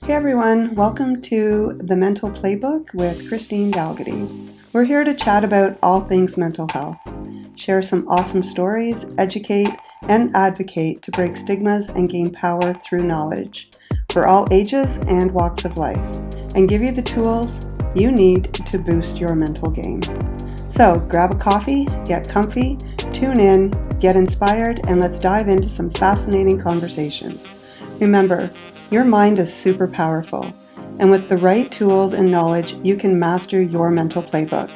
Hey everyone, welcome to the Mental Playbook with Christine Dalgity. We're here to chat about all things mental health, share some awesome stories, educate, and advocate to break stigmas and gain power through knowledge for all ages and walks of life, and give you the tools you need to boost your mental game. So grab a coffee, get comfy, tune in, get inspired, and let's dive into some fascinating conversations. Remember, your mind is super powerful, and with the right tools and knowledge, you can master your mental playbook.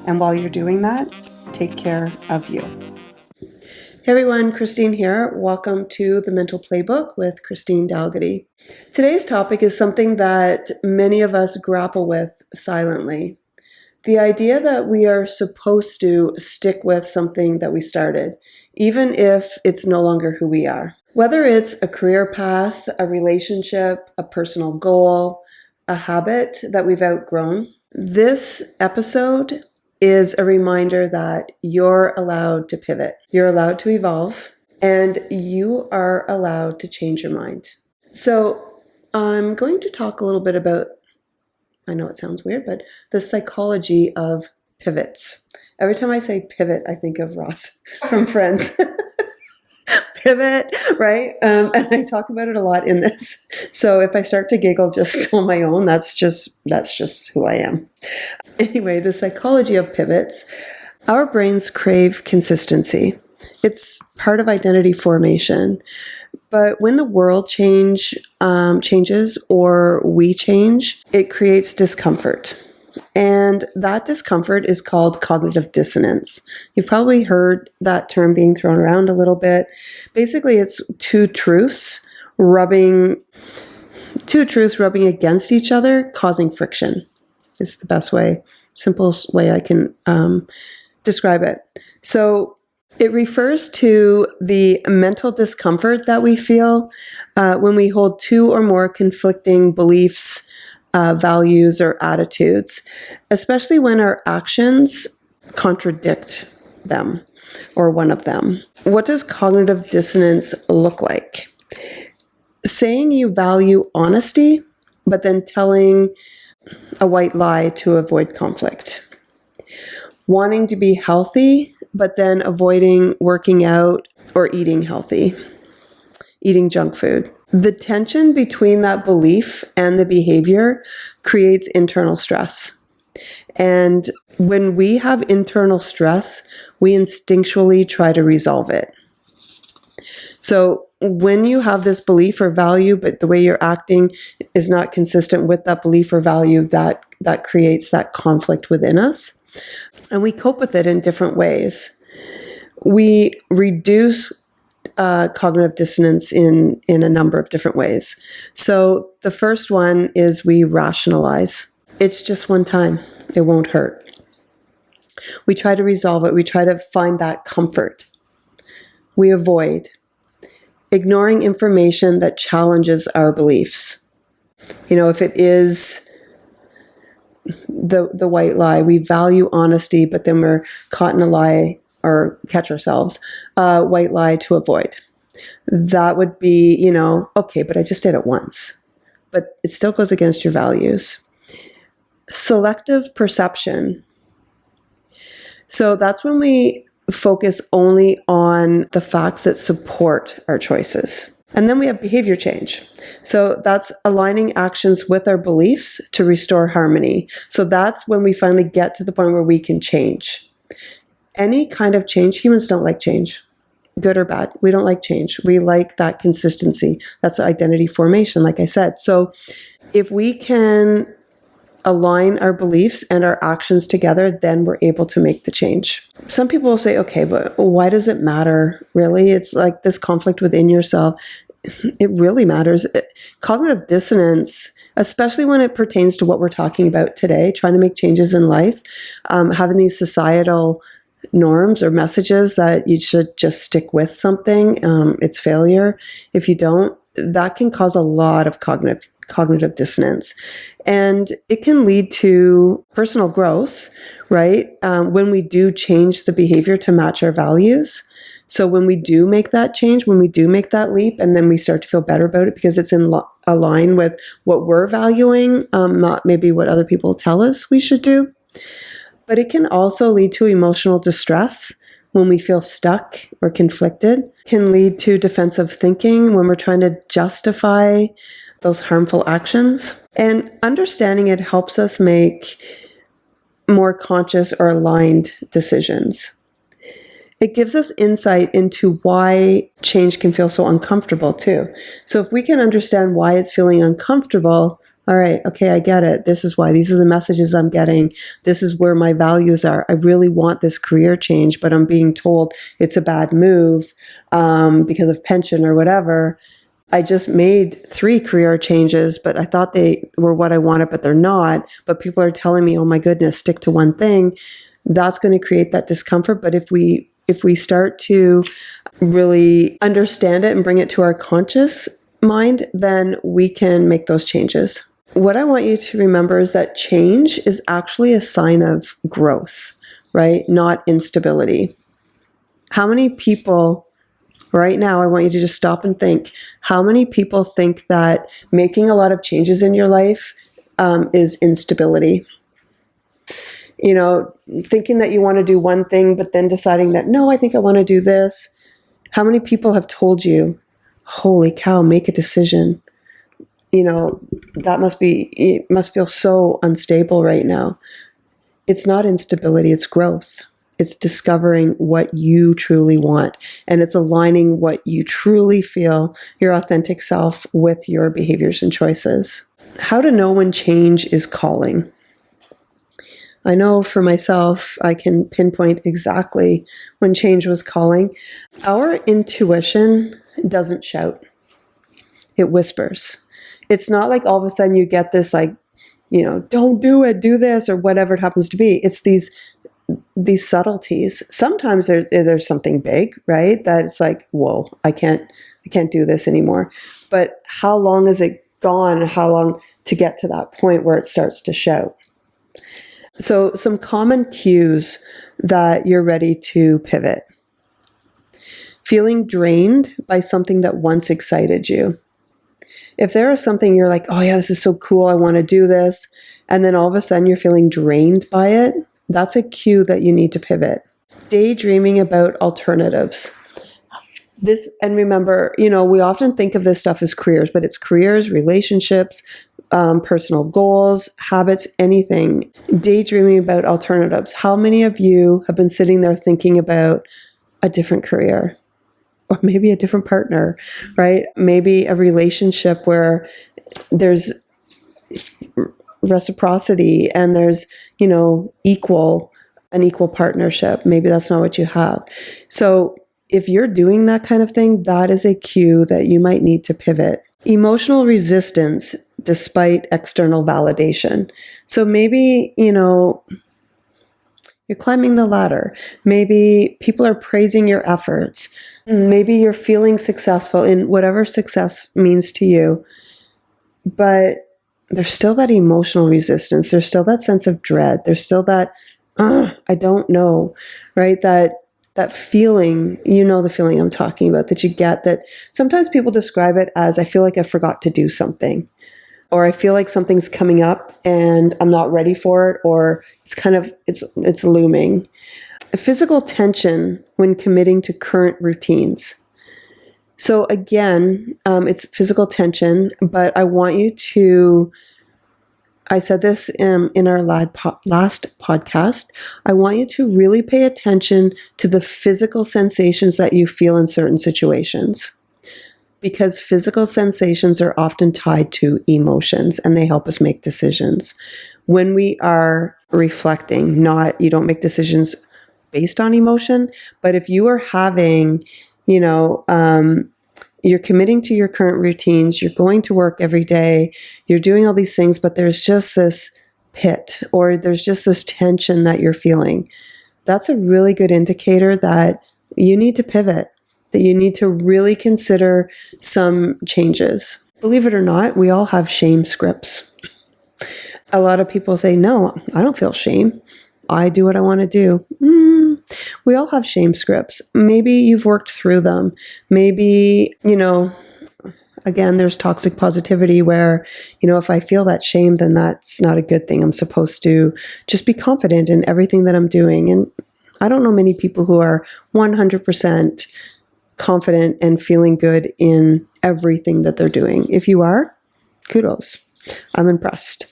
And while you're doing that, take care of you. Hey everyone, Christine here. Welcome to the Mental Playbook with Christine Dalgity. Today's topic is something that many of us grapple with silently. The idea that we are supposed to stick with something that we started, even if it's no longer who we are. Whether it's a career path, a relationship, a personal goal, a habit that we've outgrown, this episode is a reminder that you're allowed to pivot, you're allowed to evolve, and you are allowed to change your mind. So I'm going to talk a little bit about, I know it sounds weird, but the psychology of pivots. Every time I say pivot, I think of Ross from Friends. Pivot, right? And I talk about it a lot in this. So if I start to giggle just on my own, that's just who I am. Anyway, the psychology of pivots. Our brains crave consistency. It's part of identity formation. But when the world changes or we change, it creates discomfort. And that discomfort is called cognitive dissonance. You've probably heard that term being thrown around a little bit. Basically, it's two truths rubbing against each other, causing friction. It's the best way, simplest way I can describe it. So it refers to the mental discomfort that we feel when we hold two or more conflicting beliefs, values, or attitudes, especially when our actions contradict them or one of them. What does cognitive dissonance look like? Saying you value honesty, but then telling a white lie to avoid conflict. Wanting to be healthy, but then avoiding working out or eating healthy, eating junk food. The tension between that belief and the behavior creates internal stress. And when we have internal stress, we instinctually try to resolve it. So when you have this belief or value, but the way you're acting is not consistent with that belief or value, that creates that conflict within us. And we cope with it in different ways. We reduce cognitive dissonance in a number of different ways. So the first one is we rationalize. It's just one time. It won't hurt. We try to resolve it. We try to find that comfort. We avoid ignoring information that challenges our beliefs. If it is the white lie, we value honesty, but then we're caught in a lie or catch ourselves, white lie to avoid. That would be, okay, but I just did it once. But it still goes against your values. Selective perception. So that's when we focus only on the facts that support our choices. And then we have behavior change. So that's aligning actions with our beliefs to restore harmony. So that's when we finally get to the point where we can change. Any kind of change, humans don't like change, good or bad. We don't like change. We like that consistency. That's identity formation, like I said. So if we can align our beliefs and our actions together, then we're able to make the change. Some people will say, okay, but why does it matter? Really? It's like this conflict within yourself. It really matters. Cognitive dissonance, especially when it pertains to what we're talking about today, trying to make changes in life, having these societal norms or messages that you should just stick with something, it's failure. If you don't, that can cause a lot of cognitive dissonance. And it can lead to personal growth, right? When we do change the behavior to match our values. So when we do make that change, when we do make that leap, and then we start to feel better about it because it's in align with what we're valuing, not maybe what other people tell us we should do. But it can also lead to emotional distress when we feel stuck or conflicted. It can lead to defensive thinking when we're trying to justify those harmful actions. And understanding it helps us make more conscious or aligned decisions. It gives us insight into why change can feel so uncomfortable too. So if we can understand why it's feeling uncomfortable, all right, okay, I get it. This is why. These are the messages I'm getting. This is where my values are. I really want this career change, but I'm being told it's a bad move because of pension or whatever. I just made 3 career changes, but I thought they were what I wanted, but they're not. But people are telling me, oh my goodness, stick to one thing. That's going to create that discomfort. But if we start to really understand it and bring it to our conscious mind, then we can make those changes. What I want you to remember is that change is actually a sign of growth, right? Not instability. How many people right now, I want you to just stop and think, how many people think that making a lot of changes in your life is instability? You know, thinking that you want to do one thing, but then deciding that, no, I think I want to do this. How many people have told you, holy cow, make a decision? You know, it must feel so unstable right now. It's not instability, it's growth. It's discovering what you truly want, and it's aligning what you truly feel, your authentic self, with your behaviors and choices. How to know when change is calling. I know for myself, I can pinpoint exactly when change was calling. Our intuition doesn't shout. It whispers. It's not like all of a sudden you get this don't do it, do this, or whatever it happens to be. It's these subtleties. Sometimes there's something big, right? That it's like, whoa, I can't do this anymore. But how long is it gone? How long to get to that point where it starts to shout? So some common cues that you're ready to pivot. Feeling drained by something that once excited you. If there is something you're like, oh yeah, this is so cool, I want to do this, and then all of a sudden you're feeling drained by it, that's a cue that you need to pivot. Daydreaming about alternatives. And remember, we often think of this stuff as careers, but it's careers, relationships, personal goals, habits, anything. Daydreaming about alternatives. How many of you have been sitting there thinking about a different career? Or maybe a different partner, right? Maybe a relationship where there's reciprocity and there's, an equal partnership. Maybe that's not what you have. So if you're doing that kind of thing, that is a cue that you might need to pivot. Emotional resistance despite external validation. So maybe, you're climbing the ladder. Maybe people are praising your efforts. Maybe you're feeling successful in whatever success means to you. But there's still that emotional resistance. There's still that sense of dread. There's still that, I don't know, right? That feeling, the feeling I'm talking about, that you get, that sometimes people describe it as, I feel like I forgot to do something. Or I feel like something's coming up and I'm not ready for it, or it's looming. A physical tension when committing to current routines. So again, it's physical tension, but I want you to, I said this in our last podcast, I want you to really pay attention to the physical sensations that you feel in certain situations. Because physical sensations are often tied to emotions and they help us make decisions. When we are reflecting, you don't make decisions based on emotion, but if you are having, you're committing to your current routines, you're going to work every day, you're doing all these things, but there's just this pit or there's just this tension that you're feeling. That's a really good indicator that you need to pivot, that you need to really consider some changes. Believe it or not, we all have shame scripts. A lot of people say, no, I don't feel shame. I do what I want to do. We all have shame scripts. Maybe you've worked through them. Maybe, again, there's toxic positivity where, if I feel that shame, then that's not a good thing. I'm supposed to just be confident in everything that I'm doing. And I don't know many people who are 100% confident and feeling good in everything that they're doing. If you are, kudos. I'm impressed.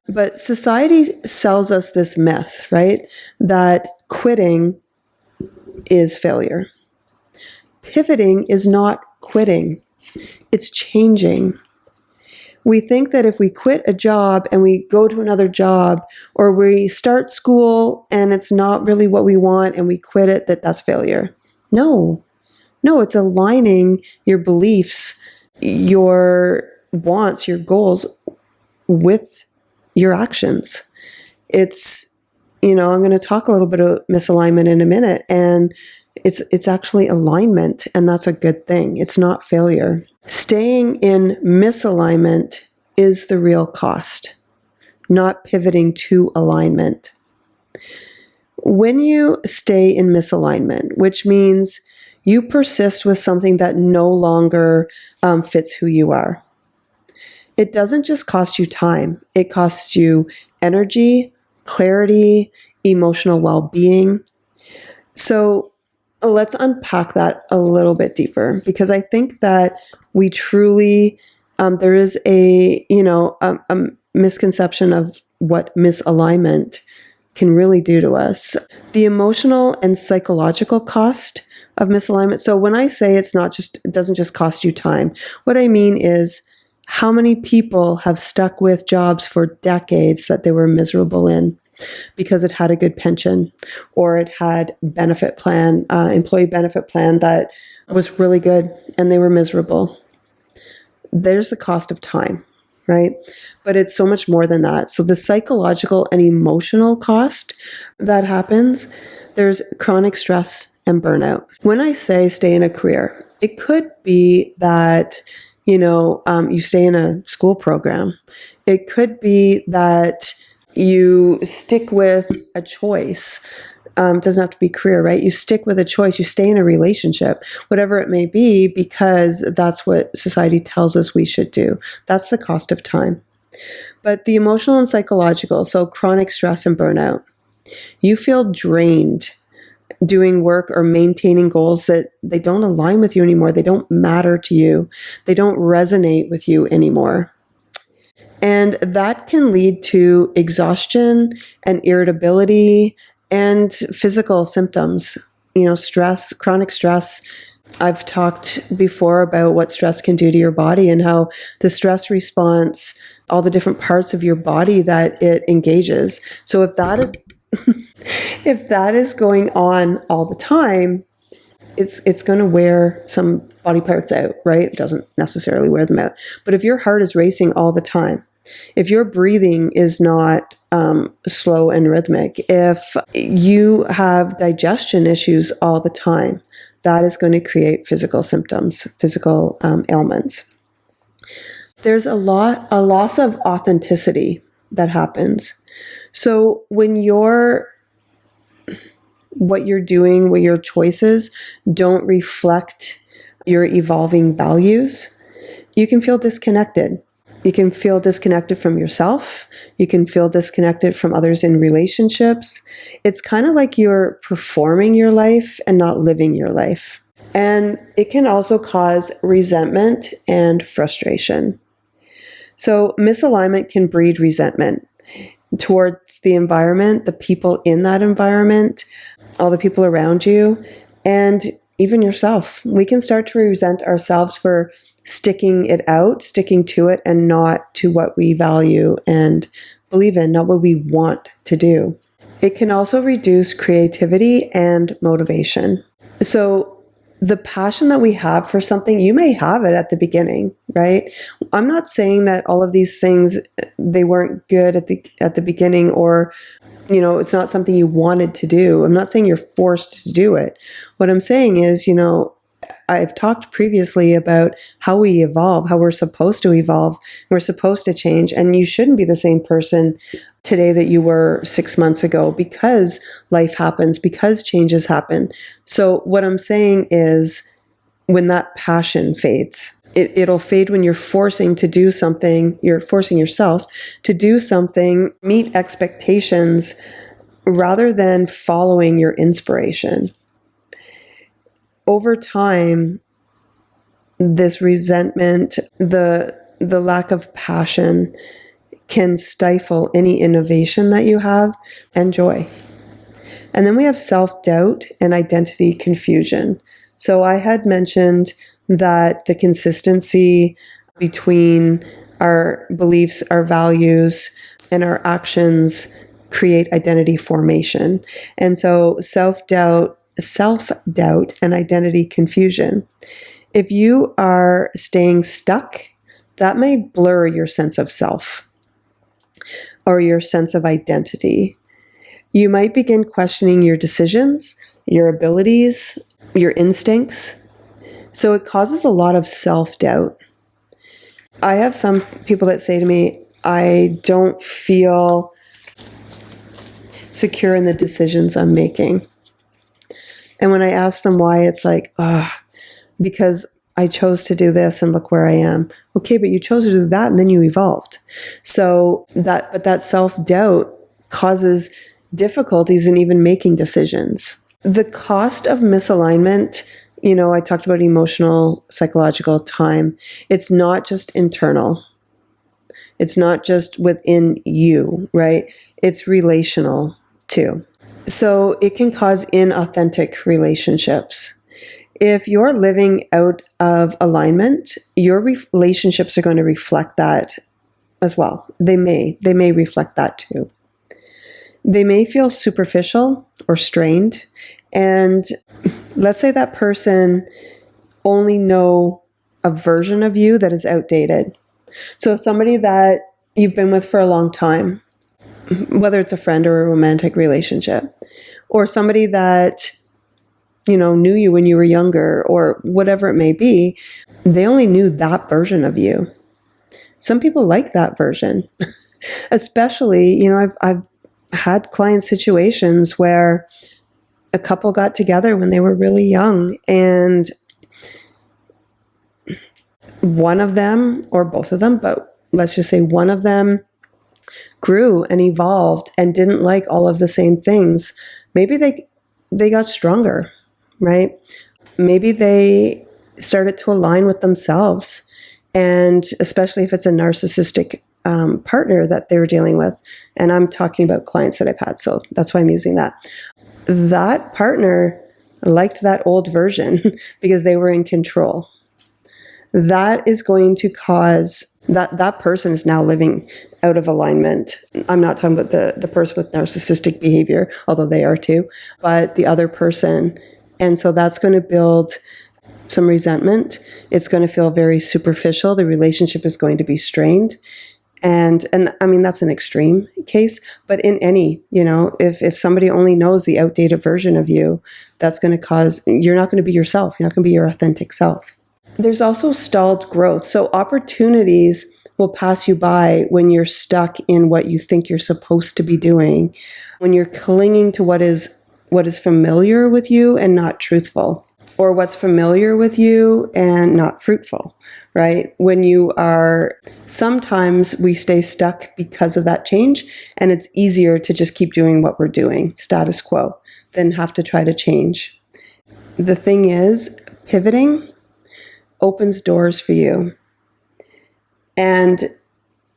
But society sells us this myth, right? That quitting is failure. Pivoting is not quitting. It's changing. We think that if we quit a job and we go to another job, or we start school and it's not really what we want and we quit it, that's failure. No, it's aligning your beliefs, your wants, your goals with your actions. It's, I'm going to talk a little bit of misalignment in a minute, and it's actually alignment, and that's a good thing. It's not failure. Staying in misalignment is the real cost, not pivoting to alignment. When you stay in misalignment, which means you persist with something that no longer fits who you are, it doesn't just cost you time. It costs you energy, clarity, emotional well-being. So let's unpack that a little bit deeper, because I think that we truly, there is a misconception of what misalignment can really do to us. The emotional and psychological cost of misalignment. So when I say it doesn't just cost you time, what I mean is, how many people have stuck with jobs for decades that they were miserable in because it had a good pension, or it had employee benefit plan that was really good, and they were miserable? There's the cost of time, right? But it's so much more than that. So the psychological and emotional cost that happens, there's chronic stress and burnout. When I say stay in a career, it could be that you stay in a school program. It could be that you stick with a choice. It doesn't have to be career, right? You stick with a choice. You stay in a relationship, whatever it may be, because that's what society tells us we should do. That's the cost of time. But the emotional and psychological, so chronic stress and burnout, you feel drained doing work or maintaining goals that they don't align with you anymore. They don't matter to you. They don't resonate with you anymore. And that can lead to exhaustion and irritability and physical symptoms. Stress, chronic stress. I've talked before about what stress can do to your body, and how the stress response, all the different parts of your body that it engages. So if that is going on all the time, it's going to wear some body parts out, right? It doesn't necessarily wear them out. But if your heart is racing all the time, if your breathing is not slow and rhythmic, if you have digestion issues all the time, that is going to create physical symptoms, physical ailments. There's a loss of authenticity that happens. So when what you're doing, what your choices don't reflect your evolving values, you can feel disconnected. You can feel disconnected from yourself. You can feel disconnected from others in relationships. It's kind of like you're performing your life and not living your life. And it can also cause resentment and frustration. So misalignment can breed resentment towards the environment, the people in that environment, all the people around you, and even yourself. We can start to resent ourselves for sticking to it, and not to what we value and believe in, not what we want to do. It can also reduce creativity and motivation. So the passion that we have for something, you may have it at the beginning, right? I'm not saying that all of these things, they weren't good at the beginning, or it's not something you wanted to do. I'm not saying you're forced to do it. What I'm saying is, I've talked previously about how we evolve, how we're supposed to evolve, we're supposed to change, and you shouldn't be the same person today that you were 6 months ago, because life happens, because changes happen. So what I'm saying is, when that passion fades, it'll fade when you're forcing to do something, you're forcing yourself to do something, meet expectations, rather than following your inspiration. Over time, this resentment, the lack of passion, can stifle any innovation that you have and joy. And then we have self-doubt and identity confusion. So I had mentioned that the consistency between our beliefs, our values, and our actions create identity formation. And so self-doubt and identity confusion. If you are staying stuck, that may blur your sense of self or your sense of identity. You might begin questioning your decisions, your abilities, your instincts. So it causes a lot of self-doubt. I have some people that say to me, I don't feel secure in the decisions I'm making. And when I ask them why, it's like, because I chose to do this and look where I am. Okay, but you chose to do that and then you evolved. So that self-doubt causes difficulties in even making decisions. The cost of misalignment, I talked about emotional, psychological time. It's not just internal. It's not just within you, right? It's relational too. So it can cause inauthentic relationships. If you're living out of alignment, your relationships are going to reflect that as well. They may reflect that too. They may feel superficial or strained. And let's say that person only know a version of you that is outdated. So somebody that you've been with for a long time, whether it's a friend or a romantic relationship, or somebody that knew you when you were younger, or whatever it may be, they only knew that version of you. Some people like that version. Especially, I've had client situations where a couple got together when they were really young, and one of them, or both of them, but let's just say one of them grew and evolved and didn't like all of the same things. Maybe they got stronger, right? Maybe they started to align with themselves. And especially if it's a narcissistic partner that they were dealing with. And I'm talking about clients that I've had, so that's why I'm using that. That partner liked that old version because they were in control. That is going to cause that person is now living out of alignment. I'm not talking about the person with narcissistic behavior, although they are too, but the other person. And so that's going to build some resentment. It's going to feel very superficial. The relationship is going to be strained. And I mean, that's an extreme case, but in any, if somebody only knows the outdated version of you, that's going to cause, you're not going to be yourself. You're not going to be your authentic self. There's also stalled growth. So opportunities will pass you by when you're stuck in what you think you're supposed to be doing, when you're clinging to what is familiar with you and not truthful, or what's familiar with you and not fruitful, right? When you are, sometimes we stay stuck because of that change, and it's easier to just keep doing what we're doing, status quo, than have to try to change. The thing is, pivoting opens doors for you. And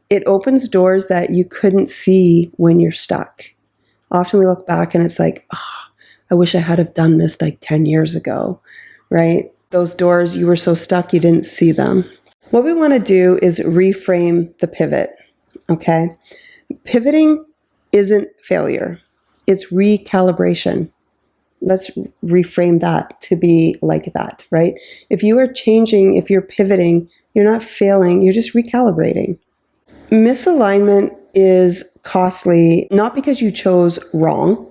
it opens doors that you couldn't see when you're stuck. Often we look back and it's like, I wish I had have done this like 10 years ago, right? Those doors, you were so stuck, you didn't see them. What we want to do is reframe the pivot, okay? Pivoting isn't failure. It's recalibration. Let's reframe that to be like that, right? If you are changing, if you're pivoting, you're not failing, you're just recalibrating. Misalignment is costly, not because you chose wrong,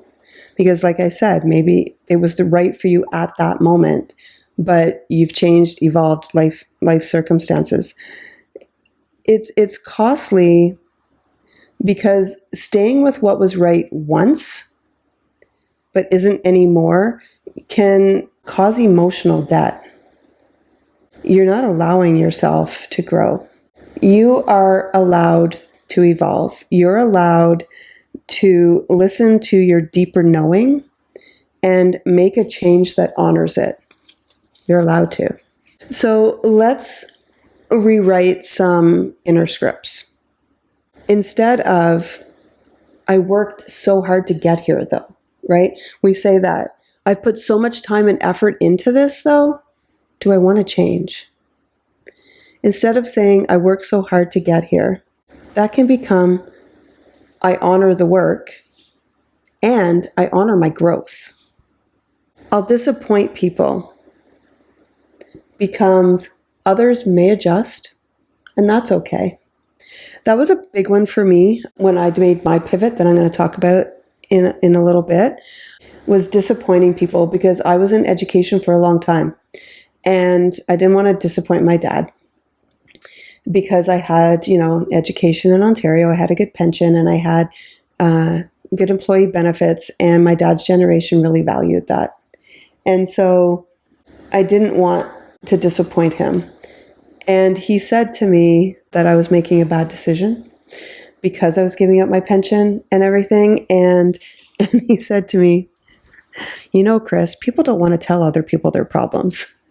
because like I said, maybe it was the right for you at that moment, but you've changed, evolved life circumstances. It's costly Because staying with what was right once, but isn't anymore, can cause emotional debt. You're not allowing yourself to grow. You are allowed to evolve. You're allowed to listen to your deeper knowing and make a change that honors it. You're allowed to. So let's rewrite some inner scripts. Instead of, I worked so hard to get here though, right? We say that. I've put so much time and effort into this though. Do I want to change? Instead of saying, I worked so hard to get here, that can become, I honor the work and I honor my growth. I'll disappoint people becomes others may adjust, and that's okay. That was a big one for me when I made my pivot that I'm going to talk about in a little bit, was disappointing people, because I was in education for a long time and I didn't want to disappoint my dad, because I had, education in Ontario, I had a good pension, and I had good employee benefits, and my dad's generation really valued that. And so I didn't want to disappoint him. And he said to me that I was making a bad decision because I was giving up my pension and everything. And he said to me, Chris, people don't want to tell other people their problems.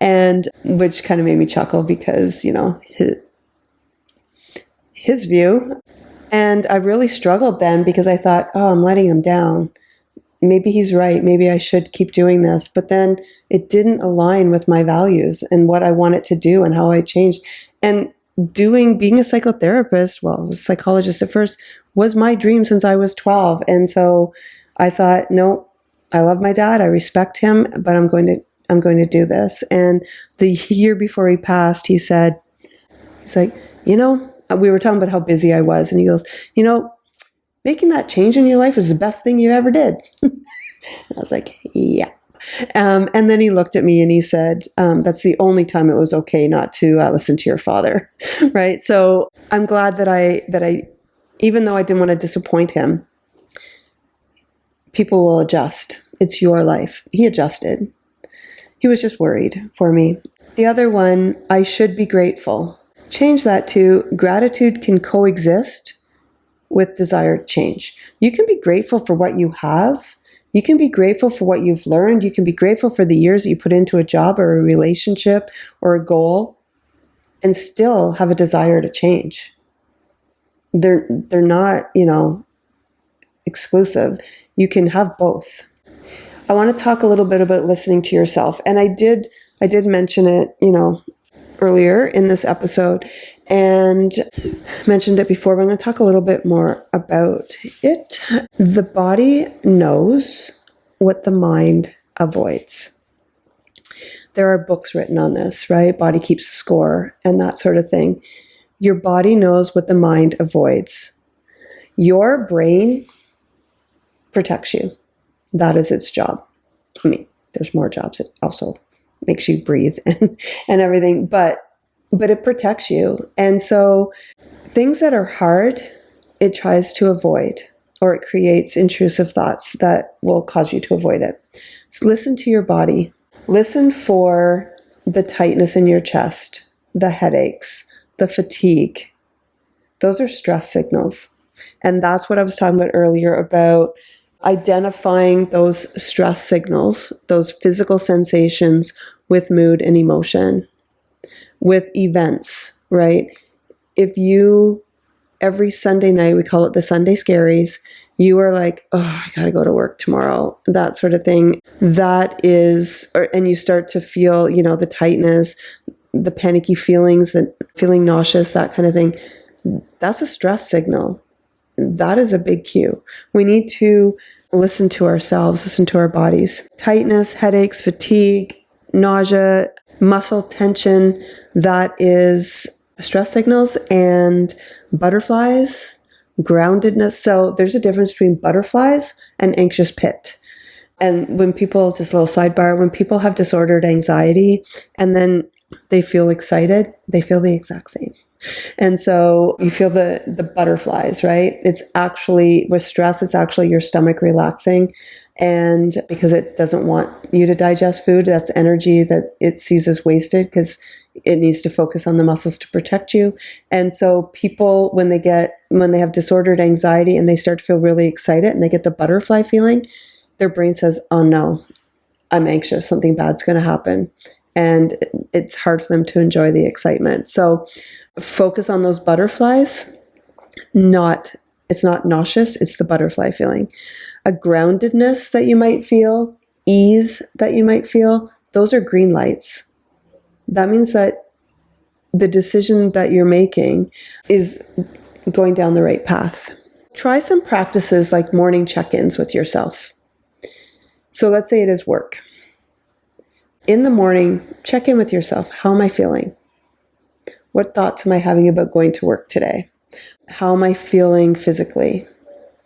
And which kind of made me chuckle because, his view. And I really struggled then because I thought, I'm letting him down. Maybe he's right. Maybe I should keep doing this. But then it didn't align with my values and what I wanted to do and how I changed. And being a psychotherapist, I was a psychologist at first, was my dream since I was 12. And so I thought, no, I love my dad. I respect him, but I'm going to do this. And the year before he passed, he's like, we were talking about how busy I was. And he goes, making that change in your life was the best thing you ever did. And I was like, yeah. And then he looked at me and he said, that's the only time it was okay not to listen to your father. Right. So I'm glad that I, even though I didn't want to disappoint him, people will adjust. It's your life. He adjusted. He was just worried for me. The other one, I should be grateful. Change that to gratitude can coexist with desired change. You can be grateful for what you have. You can be grateful for what you've learned. You can be grateful for the years that you put into a job or a relationship or a goal, and still have a desire to change. They're not, exclusive. You can have both. I want to talk a little bit about listening to yourself. And I did mention it, earlier in this episode and mentioned it before, but I'm going to talk a little bit more about it. The body knows what the mind avoids. There are books written on this, right? Body keeps a score and that sort of thing. Your body knows what the mind avoids. Your brain protects you. That is its job. I mean, there's more jobs. It also makes you breathe and everything, but it protects you. And so things that are hard, it tries to avoid, or it creates intrusive thoughts that will cause you to avoid it. So listen to your body. Listen for the tightness in your chest, the headaches, the fatigue. Those are stress signals. And that's what I was talking about earlier about identifying those stress signals, those physical sensations with mood and emotion, with events, right? If you, every Sunday night, we call it the Sunday scaries, you are like, I got to go to work tomorrow, that sort of thing. That is, and you start to feel, the tightness, the panicky feelings, the feeling nauseous, that kind of thing. That's a stress signal. That is a big cue. We need to listen to ourselves, listen to our bodies. Tightness, headaches, fatigue, nausea, muscle tension, that is stress signals. And butterflies, groundedness. So there's a difference between butterflies and anxious pit. And when people, just a little sidebar, when people have disordered anxiety and then they feel excited, they feel the exact same. And so you feel the butterflies, right? It's actually, with stress, it's actually your stomach relaxing. And because it doesn't want you to digest food, that's energy that it sees as wasted because it needs to focus on the muscles to protect you. And so people, when they have disordered anxiety and they start to feel really excited and they get the butterfly feeling, their brain says, oh no, I'm anxious, something bad's going to happen. And it's hard for them to enjoy the excitement. So focus on those butterflies. It's not nauseous, it's the butterfly feeling. A groundedness that you might feel, ease that you might feel, those are green lights. That means that the decision that you're making is going down the right path. Try some practices like morning check-ins with yourself. So let's say it is work. In the morning, check in with yourself. How am I feeling? What thoughts am I having about going to work today? How am I feeling physically?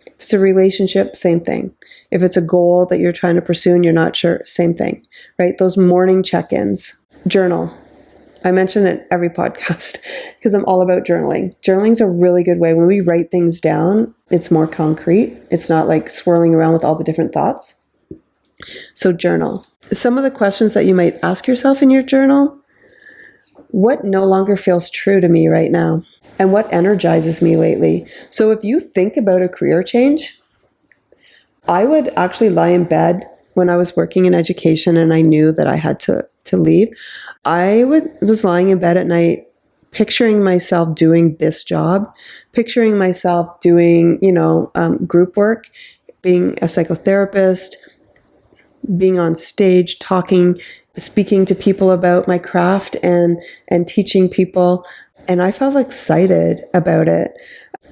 If it's a relationship, same thing. If it's a goal that you're trying to pursue and you're not sure, same thing, right? Those morning check-ins. Journal. I mention it every podcast because I'm all about journaling. Journaling is a really good way. When we write things down, it's more concrete. It's not like swirling around with all the different thoughts. So journal. Some of the questions that you might ask yourself in your journal: what no longer feels true to me right now? And what energizes me lately? So if you think about a career change, I would actually lie in bed when I was working in education and I knew that I had to leave. Was lying in bed at night, picturing myself doing this job, picturing myself doing, group work, being a psychotherapist, being on stage, talking, speaking to people about my craft and teaching people. And I felt excited about it.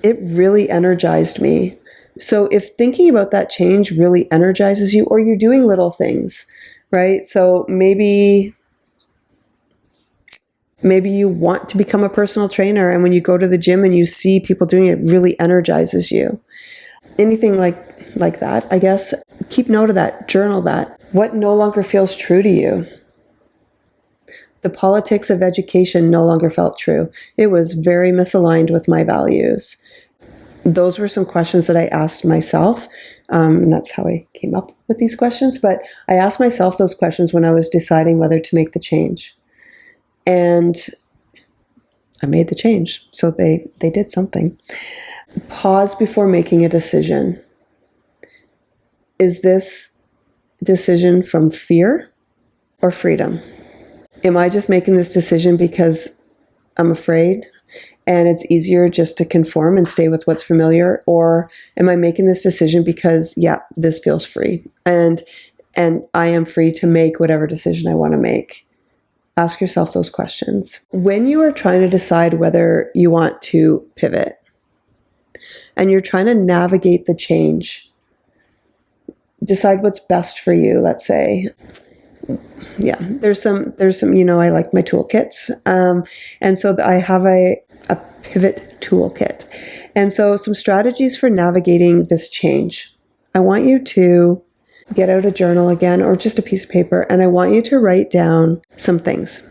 It really energized me. So if thinking about that change really energizes you, or you're doing little things, right? So maybe you want to become a personal trainer, and when you go to the gym and you see people doing it, it really energizes you. Anything like that, I guess. Keep note of that. Journal that. What no longer feels true to you? The politics of education no longer felt true. It was very misaligned with my values. Those were some questions that I asked myself. And that's how I came up with these questions. But I asked myself those questions when I was deciding whether to make the change. And I made the change. So they did something. Pause before making a decision. Is this decision from fear or freedom? Am I just making this decision because I'm afraid and it's easier just to conform and stay with what's familiar? Or am I making this decision because, this feels free and I am free to make whatever decision I want to make? Ask yourself those questions. When you are trying to decide whether you want to pivot and you're trying to navigate the change, decide what's best for you, let's say. There's some, I like my toolkits. And so I have a pivot toolkit. And so some strategies for navigating this change. I want you to get out a journal again, or just a piece of paper, and I want you to write down some things.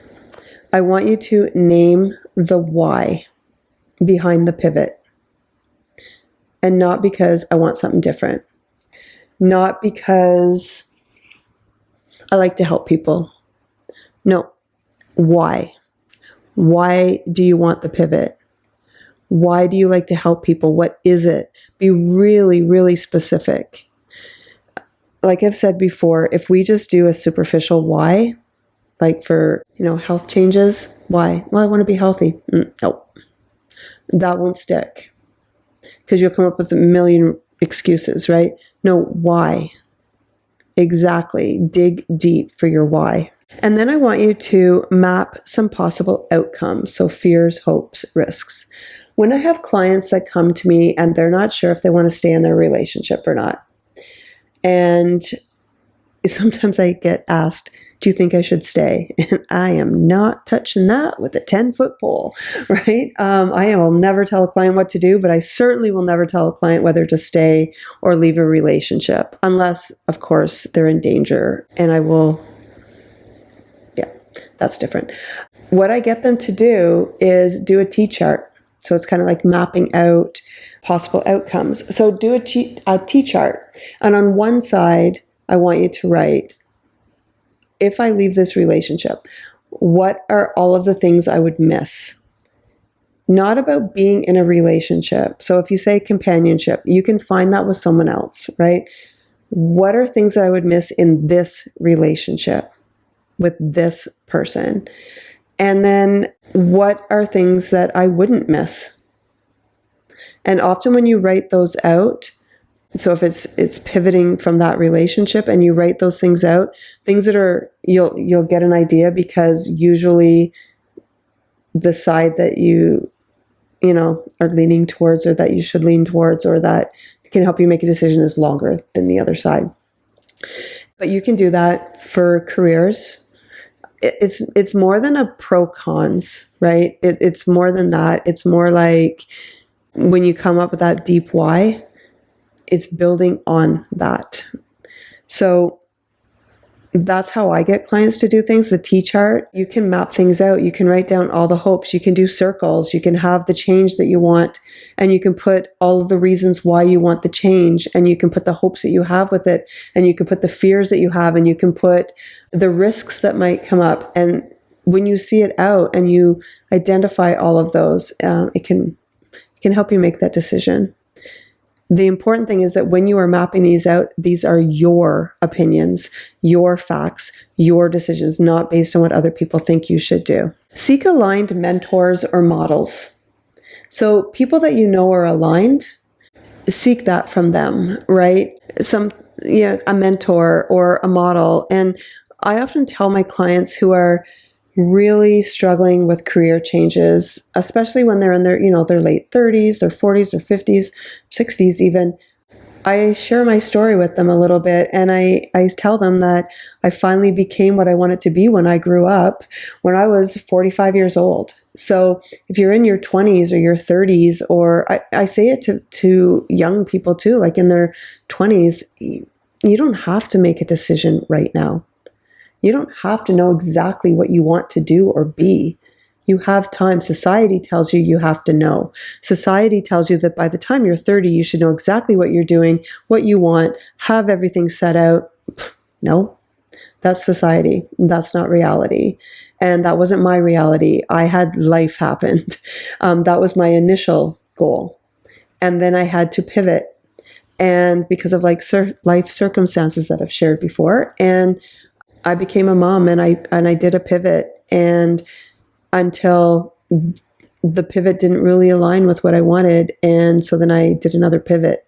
I want you to name the why behind the pivot. And not because I want something different. Not because I like to help people. No. Why? Why do you want the pivot? Why do you like to help people? What is it? Be really, really specific. Like I've said before, if we just do a superficial why, like for, health changes, why? Well, I want to be healthy. No. That won't stick. Because you'll come up with a million excuses, right? No, why? Exactly. Dig deep for your why. And then I want you to map some possible outcomes. So fears, hopes, risks. When I have clients that come to me and they're not sure if they want to stay in their relationship or not, and sometimes I get asked, do you think I should stay? And I am not touching that with a 10-foot pole, right? I will never tell a client what to do, but I certainly will never tell a client whether to stay or leave a relationship, unless, of course, they're in danger. And I will, that's different. what I get them to do is do a T chart. So it's kind of like mapping out possible outcomes. So do a T chart. And on one side, I want you to write, if I leave this relationship, what are all of the things I would miss? Not about being in a relationship. So if you say companionship, you can find that with someone else, right? What are things that I would miss in this relationship with this person? And then what are things that I wouldn't miss? And often when you write those out, so if it's pivoting from that relationship and you write those things out, things that are, you'll get an idea, because usually the side that you are leaning towards, or that you should lean towards, or that can help you make a decision, is longer than the other side. But you can do that for careers. It's more than a pro cons, right? It's more than that. It's more like when you come up with that deep why, it's building on that. So that's how I get clients to do things. The T chart, you can map things out. You can write down all the hopes. You can do circles. You can have the change that you want, and you can put all of the reasons why you want the change, and you can put the hopes that you have with it, and you can put the fears that you have, and you can put the risks that might come up. And when you see it out and you identify all of those, it can help you make that decision. The important thing is that when you are mapping these out, these are your opinions, your facts, your decisions, not based on what other people think you should do. Seek aligned mentors or models. So people that you know are aligned, seek that from them, right? A mentor or a model. And I often tell my clients who are really struggling with career changes, especially when they're in their late 30s, their 40s, their 50s, 60s even, I share my story with them a little bit, and I tell them that I finally became what I wanted to be when I grew up, when I was 45 years old. So if you're in your 20s or your 30s, or I say it to young people too, like in their 20s, you don't have to make a decision right now. You don't have to know exactly what you want to do or be. You have time. Society tells you have to know. Society tells you that by the time you're 30, you should know exactly what you're doing, what you want, have everything set out. No, that's society. That's not reality. And that wasn't my reality. I had life happen. That was my initial goal. And then I had to pivot. And because of life circumstances that I've shared before, and I became a mom, and I did a pivot, and until the pivot didn't really align with what I wanted. And so then I did another pivot,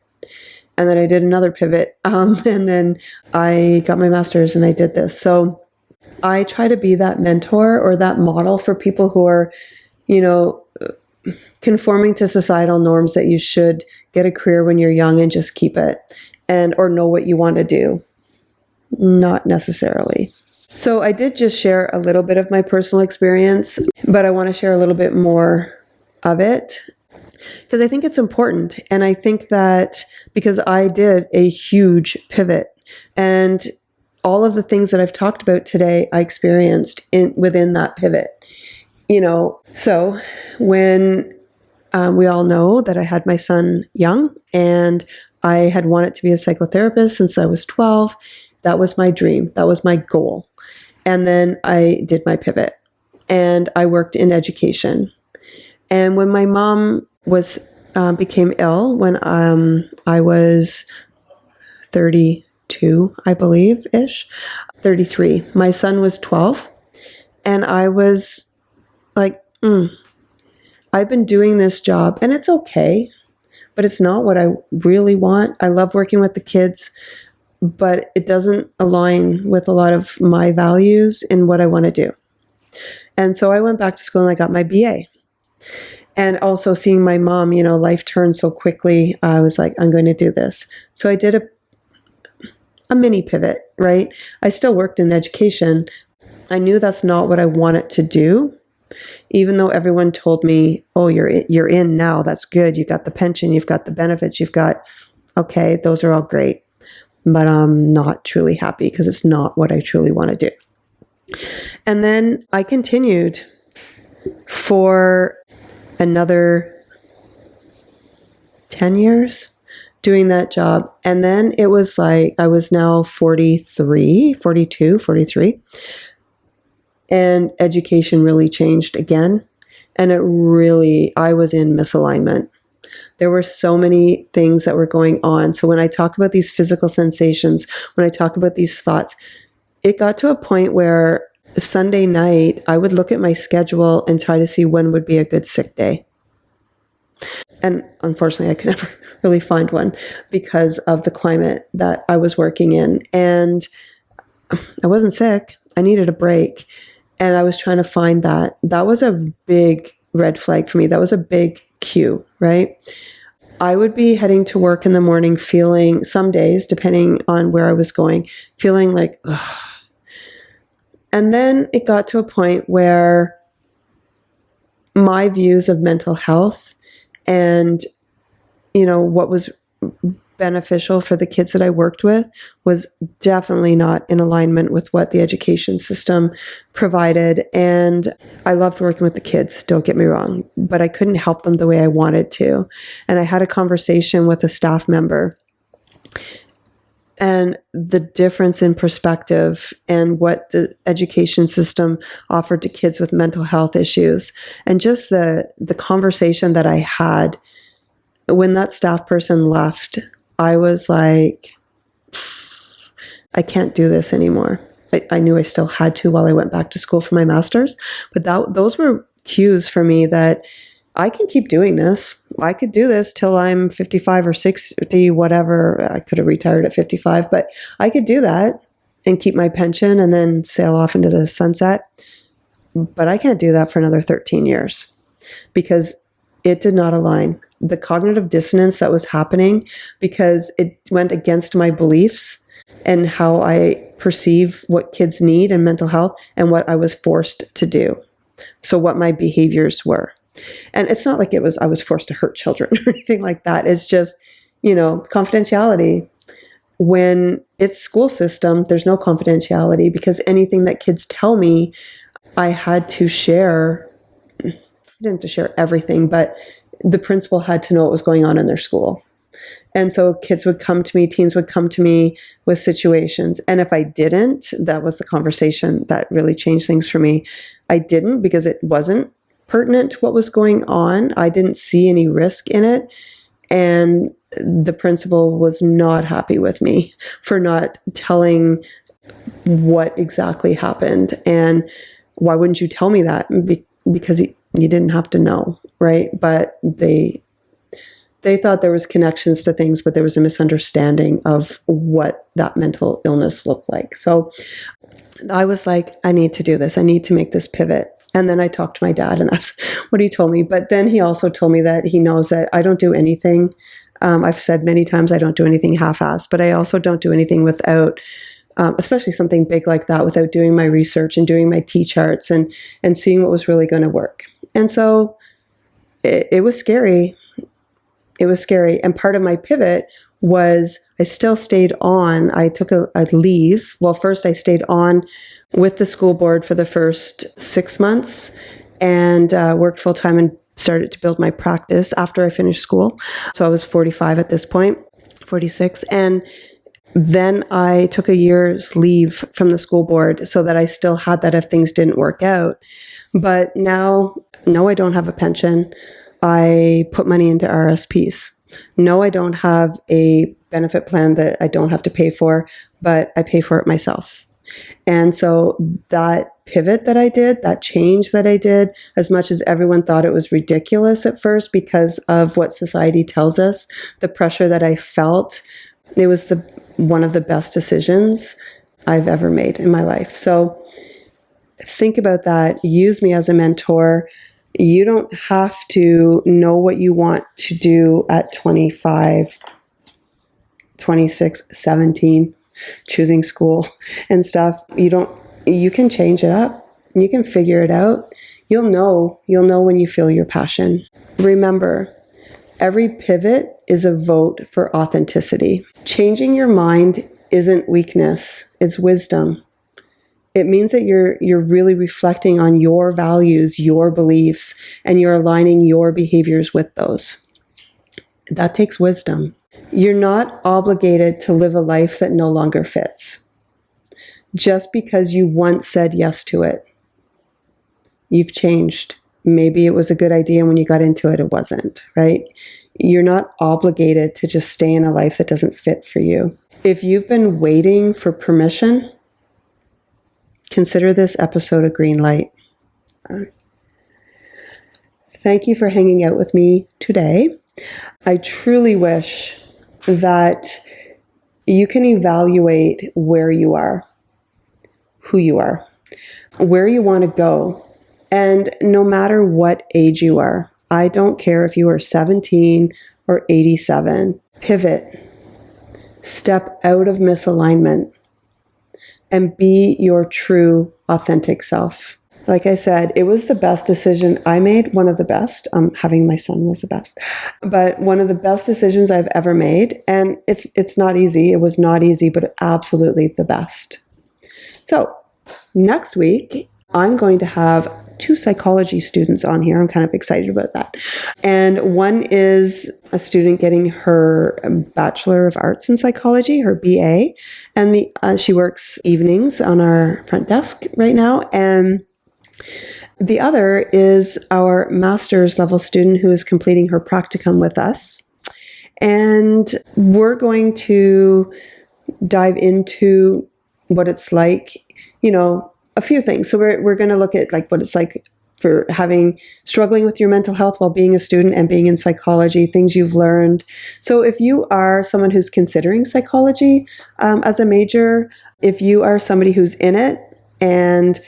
and then I did another pivot. And then I got my master's and I did this. So I try to be that mentor or that model for people who are, conforming to societal norms that you should get a career when you're young and just keep it, or know what you want to do. Not necessarily. So I did just share a little bit of my personal experience, but I want to share a little bit more of it because I think it's important. And I think that because I did a huge pivot, and all of the things that I've talked about today, I experienced within that pivot. So when we all know that I had my son young, and I had wanted to be a psychotherapist since I was 12. That was my dream. That was my goal. And then I did my pivot, and I worked in education. And when my mom became ill when I was 32, I believe, 33. My son was 12. And I was like, I've been doing this job, and it's okay, but it's not what I really want. I love working with the kids, but it doesn't align with a lot of my values in what I want to do. And so I went back to school and I got my BA. And also seeing my mom, life turned so quickly, I was like, I'm going to do this. So I did a mini pivot, right? I still worked in education. I knew that's not what I wanted to do, even though everyone told me, oh, you're in now. That's good. You got the pension. You've got the benefits. Okay, those are all great. But I'm not truly happy because it's not what I truly want to do. And then I continued. for another 10 years doing that job. And then it was like, I was now 43, 42, 43. And education really changed again. And I was in misalignment. There were so many things that were going on. So when I talk about these physical sensations, when I talk about these thoughts, it got to a point where Sunday night, I would look at my schedule and try to see when would be a good sick day. And unfortunately, I could never really find one because of the climate that I was working in. And I wasn't sick. I needed a break. And I was trying to find that. That was a big red flag for me. That was a big cue, right? I would be heading to work in the morning feeling, some days, depending on where I was going, feeling like, ugh. And then it got to a point where my views of mental health and, what was beneficial for the kids that I worked with was definitely not in alignment with what the education system provided. And I loved working with the kids, don't get me wrong, but I couldn't help them the way I wanted to. And I had a conversation with a staff member, and the difference in perspective and what the education system offered to kids with mental health issues, and just the conversation that I had when that staff person left, I was like, I can't do this anymore. I knew I still had to while I went back to school for my master's, but those were cues for me that I can keep doing this. I could do this till I'm 55 or 60, whatever. I could have retired at 55, but I could do that and keep my pension and then sail off into the sunset. But I can't do that for another 13 years because it did not align. The cognitive dissonance that was happening, because it went against my beliefs and how I perceive what kids need in mental health and what I was forced to do. So what my behaviors were. And it's not like I was forced to hurt children or anything like that. It's just, confidentiality. When it's school system, there's no confidentiality because anything that kids tell me, I had to share. I didn't have to share everything, but the principal had to know what was going on in their school. And so kids would come to me, teens would come to me with situations. And if I didn't, that was the conversation that really changed things for me. I didn't because it wasn't pertinent to what was going on. I didn't see any risk in it. And the principal was not happy with me for not telling what exactly happened. And why wouldn't you tell me that? Because you didn't have to know, right? But they thought there was connections to things, but there was a misunderstanding of what that mental illness looked like. So I was like, I need to do this. I need to make this pivot. And then I talked to my dad, and that's what he told me. But then he also told me that he knows that I don't do anything. I've said many times I don't do anything half-assed, but I also don't do anything without, especially something big like that, without doing my research and doing my T-charts and seeing what was really going to work. And so it was scary. It was scary. And part of my pivot was I still stayed on. I took a leave. Well, first I stayed on with the school board for the first 6 months and worked full time and started to build my practice after I finished school. So I was 45 at this point, 46. And then I took a year's leave from the school board so that I still had that if things didn't work out. But now, no, I don't have a pension. I put money into RSPs. No, I don't have a benefit plan that I don't have to pay for, but I pay for it myself. And so that pivot that I did, that change that I did, as much as everyone thought it was ridiculous at first because of what society tells us, the pressure that I felt, it was one of the best decisions I've ever made in my life. So think about that. Use me as a mentor. You don't have to know what you want to do at 25, 26, 17, choosing school and stuff. You can change it up. You can figure it out. You'll know when you feel your passion. Remember, every pivot is a vote for authenticity. Changing your mind isn't weakness, it's wisdom. It means that you're really reflecting on your values, your beliefs, and you're aligning your behaviors with those. That takes wisdom. You're not obligated to live a life that no longer fits. Just because you once said yes to it, you've changed. Maybe it was a good idea when you got into it, it wasn't, right? You're not obligated to just stay in a life that doesn't fit for you. If you've been waiting for permission, consider this episode a green light. Thank you for hanging out with me today. I truly wish that you can evaluate where you are, who you are, where you want to go. And no matter what age you are, I don't care if you are 17 or 87, pivot, step out of misalignment, and be your true, authentic self. Like I said, it was the best decision I made, one of the best. Having my son was the best, but one of the best decisions I've ever made. And it's not easy. It was not easy, but absolutely the best. So next week, I'm going to have 2 psychology students on here. I'm kind of excited about that. And one is a student getting her Bachelor of Arts in Psychology, her BA, and she works evenings on our front desk right now. And the other is our master's level student who is completing her practicum with us. And we're going to dive into what it's like, a few things. So we're going to look at like what it's like for struggling with your mental health while being a student and being in psychology, things you've learned. So if you are someone who's considering psychology as a major, if you are somebody who's in it and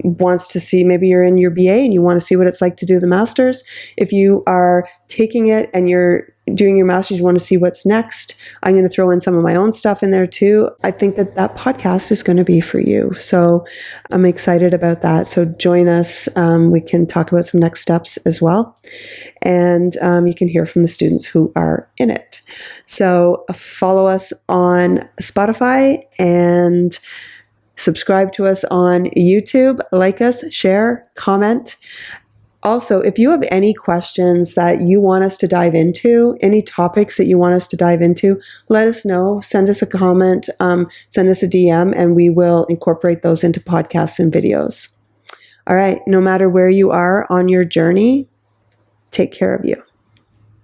wants to see, maybe you're in your BA and you want to see what it's like to do the master's. If you are taking it and you're doing your master's, you want to see what's next, I'm going to throw in some of my own stuff in there too. I think that podcast is going to be for you. So I'm excited about that. So join us. We can talk about some next steps as well. And you can hear from the students who are in it. So follow us on Spotify and subscribe to us on YouTube, like us, share, comment. Also, if you have any questions that you want us to dive into, any topics that you want us to dive into, let us know. Send us a comment, send us a DM, and we will incorporate those into podcasts and videos. All right, no matter where you are on your journey, take care of you.